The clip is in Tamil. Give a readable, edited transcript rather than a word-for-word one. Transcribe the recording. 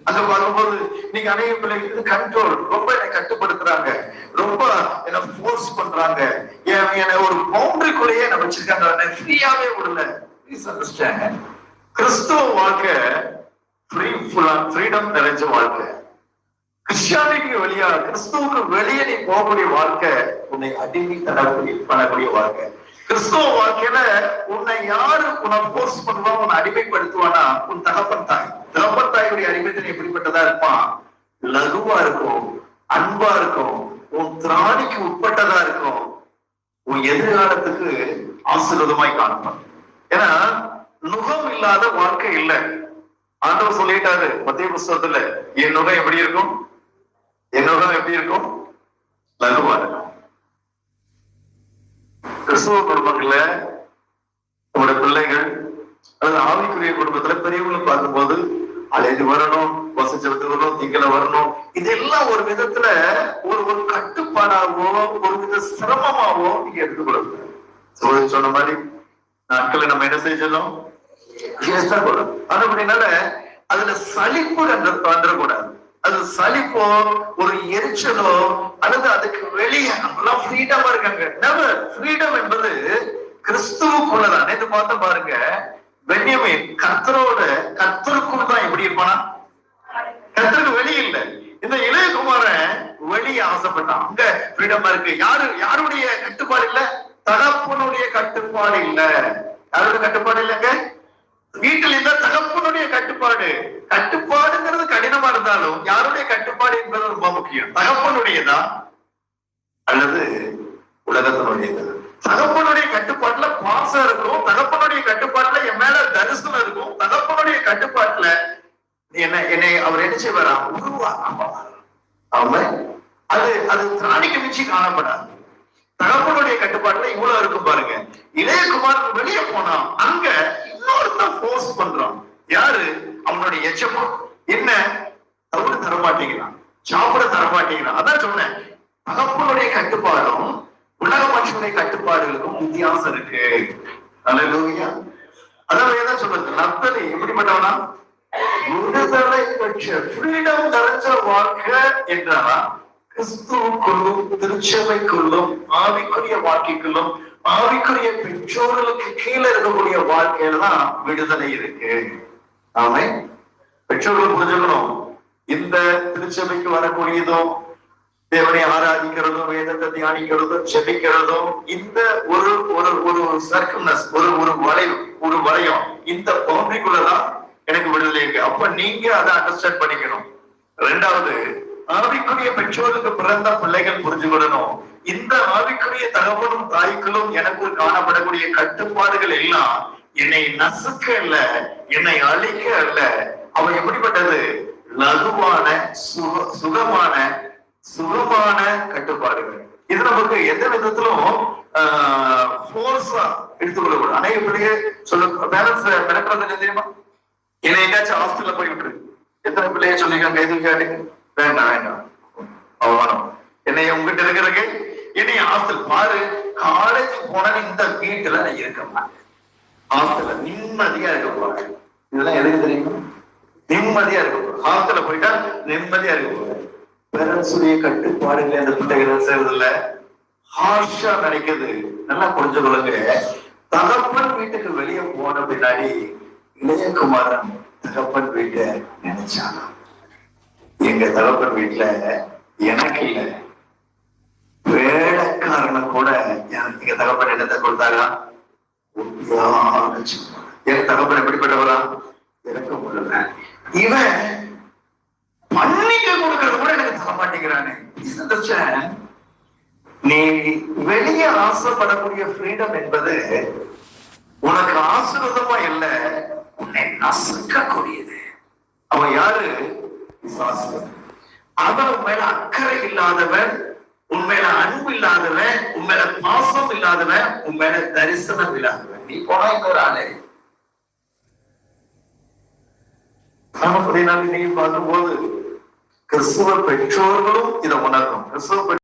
அங்க பார்க்கும்போது நீங்க அநேக பிள்ளைகளுக்கு கண்ட்ரோல் ரொம்ப என்னை கட்டுப்படுத்துறாங்க, ரொம்ப என்ன போர்ஸ் பண்றாங்க, என்ன ஒரு பவுண்டரிக்குள்ளேயே என்ன வச்சிருக்காங்க, ஃப்ரீயாவே விடல. ப்ளீஸ் அண்டர்ஸ்டாண்ட், கிறிஸ்துவ வாழ்க்கை ஃப்ரீடம் நிறைஞ்ச வாழ்க்கை. கிறிஸ்டியானிட்டிக்கு வெளியா, கிறிஸ்துவுக்கு வெளியே நீ போகக்கூடிய வாழ்க்கை உன்னை அடிமை பண்ணக்கூடிய வாழ்க்கை. கிறிஸ்துவ வாழ்க்கையில உன்னை யாரு உன்னை போர்ஸ் பண்ணுவா, உன்னை அடிமைப்படுத்துவானா, உன் தகப்பன் தாய். தகப்பன் தாயுடைய அடிமைத்தனை எப்படிப்பட்டதா இருப்பான்? லகுவா இருக்கும், அன்பா இருக்கும், உன் திராணிக்கு உட்பட்டதா இருக்கும், உன் எதிர்காலத்துக்கு ஆசீர்வாதமாய் காணப்படும். ஏன்னா நுகம் இல்லாத வாழ்க்கை இல்லை. ஆண்டவர் சொல்லிட்டாரு மத்திய புஸ்தகத்துல, என் நுகம் எப்படி இருக்கும்? என் நுகம் எப்படி இருக்கும்? லகுவா இருக்கும். கிறிஸ்துவ குடும்பங்கள்ல உங்களோட பிள்ளைகள் அல்லது ஆவிக்குரிய குடும்பத்துல பெரியவங்களை பார்க்கும்போது அழைத்து வரணும், வசச்சத்து வரணும், திங்கள வரணும், இதெல்லாம் ஒரு விதத்துல ஒரு கட்டுப்பாடாவோ ஒரு வித சிரமமாவோ நீங்க எடுத்துக்கூடாது. சொன்ன மாதிரி நாட்களை நம்ம என்ன செய்யணும்? அப்படினால அதுல சலிப்பு வந்துடக்கூடாது. அது சலிப்போ ஒரு எரிச்சலோ அல்லது அதுக்கு வெளியே நம்மளாம் ஃப்ரீடமா இருக்காங்க. ஃப்ரீடம் என்பது கிறிஸ்துவுக்குள்ளதான். நேற்று பார்த்த பாருங்க, பென்யமீன் கர்த்தருக்குள் தான் எப்படி இருப்பானா? கர்த்தருக்கு வெளியே இல்லை. இந்த இளையகுமாரன் வெளியே ஆசைப்பட்டான். அங்க ஃப்ரீடமா இருக்கு. யாருடைய கட்டுப்பாடு இல்ல? தகப்பனுடைய கட்டுப்பாடு இல்ல. யாருடைய கட்டுப்பாடு இல்லைங்க? வீட்டில் இருந்த தகப்பனுடைய கட்டுப்பாடு. கட்டுப்பாடுங்கிறது கடினமா இருந்தாலும் யாருடைய கட்டுப்பாடு என்பது ரொம்ப முக்கியம். தகப்பனுடையதா அல்லது உலகத்தினுடையதா? தகப்பனுடைய கட்டுப்பாட்டுல பாசம் இருக்கும், தகப்பனுடைய கட்டுப்பாட்டுல என் மேல தரிசனம் இருக்கும், தகப்பனுடைய கட்டுப்பாட்டுல என்னை அவர் என்ன செய்வாரா? அவன் அது திராணிக்கு மிச்சி காணப்படாது. தகப்பனுடைய கட்டுப்பாட்டுல இவ்வளவு இருக்கும் பாருங்க. இளையகுமார் வெளியே போனா அங்க இன்னொருத்தன் போர்ஸ் பண்றான். யாரு? அவனுடைய எச்சமா. என்ன? தவிர தரமாட்டேங்கிறான், சாப்பிட தரமாட்டேங்கிறான். அதான் சொன்னேன், தகப்பனுடைய கட்டுப்பாடும் உலக மனுஷனுடைய கட்டுப்பாடுகளுக்கும் வித்தியாசம் இருக்கு. அல்லேலூயா. அதான் ஏதாவது சொல்றது, நப்தலி எப்படிப்பட்டவனா? விடுதலை பெற்ற ஃப்ரீடம் நிறைஞ்ச வாழ்க்கை என்றால் கிறிஸ்துவுக்குள்ளும் திருச்சபைக்குள்ளும் ஆவிக்குரிய வாழ்க்கைக்குள்ளும் ஆவிக்குரிய பெற்றோர்களுக்கு கீழே இருக்கக்கூடிய வாழ்க்கையில தான் விடுதலை இருக்கு. ஆமே, பெற்றோர்கள் புரிஞ்சுக்கணும். இந்த திருச்சபைக்கு வரக்கூடியதும் தேவனை ஆராதிக்கிறதும் வேதத்தை தியானிக்கிறதும் செபிக்கிறதும் இந்த ஒரு ஒரு ஒரு சர்க்கிள்னஸ், ஒரு வளையம், இந்த பவுண்டரிக்குள்ளதான் எனக்கு விடுதலை இருக்கு. அப்ப நீங்க அதை அண்டர்ஸ்டாண்ட் பண்ணிக்கணும். ரெண்டாவது, ஆவிக்குரிய பெற்றோருக்கு பிறந்த பிள்ளைகள் புரிஞ்சுக்கொள்ளணும். இந்த ஆவிக்குரிய தகவலும் தாய்க்களும் எனக்குள் காணப்படக்கூடிய கட்டுப்பாடுகள் எல்லாம் என்னை நசுக்க அல்ல, என்னை அழிக்க அல்ல. அவன் எப்படிப்பட்டது? லகுவான சுகமான கட்டுப்பாடுகள். இது நமக்கு எந்த விதத்திலும் போர்ஸா எடுத்துக்கொள்ளக்கூடாது. அநேக பிள்ளைங்க சொல்ல பேரண்ட்ஸ் மிரட்டுறது தெரியுமா? என்னை எங்காச்சும் ஹாஸ்டல்ல போய் விட்டுரு. எத்தனை பிள்ளைய சொல்லிருக்காங்க? எதுவும் கேட்டீங்க? வேண்டாம் அவமானம். என்னைய உங்ககிட்ட இருக்கிறது என்னைய ஹாஸ்டல் பாரு. காலேஜ் போன இந்த வீட்டுல நான் இருக்க மாட்டேன், ஹாஸ்டல்ல நிம்மதியா இருக்க போறேன். இதெல்லாம் எதுக்கு தெரியுமா? நிம்மதியா இருக்க போறேன். ஹாஸ்டல்ல போயிட்டா நிம்மதியா இருக்க போறேன். பேரண்ட்ஸுடைய கட்டுப்பாடுகளை அந்த பிள்ளைகள் செய்வதில்ல, ஹார்ஷா நினைக்கிறது. நல்லா புரிஞ்சு கொள்ளுங்க. தகப்பன் வீட்டுக்கு வெளியே போன பின்னாடி இளையகுமாரன் தகப்பன் வீட்டை நினைச்சாங்க. எங்க தகப்பன் வீட்டுல எனக்கு இல்ல, வேலைக்காரனை கூட எங்க தகப்பன் என்னத்தை கொடுத்தாரா? எங்க தகப்பன் எப்படிப்பட்டவரா? எனக்கு முடியல. இவன் பண்ணிக்க கொடுக்கறது கூட எனக்கு தர மாட்டேங்கிறானே. நீ வெளியே ஆசைப்படக்கூடிய ஃப்ரீடம் என்பது உனக்கு ஆசீர்வாதமா இல்ல, உன்னை நசுக்கக்கூடியது. அவன் யாரு? அவன் உண்மையில அக்கறை இல்லாதவன், உண்மையில அன்பு இல்லாதவன், உண்மையில பாசம் இல்லாதவன், உண்மையில தரிசனம் இல்லாதவன். நீ போனா இன்னொரு ஆளு. நீ பார்க்கும்போது கிறிஸ்துவ பெற்றோர்களும் இதை உணரணும். கிறிஸ்துவ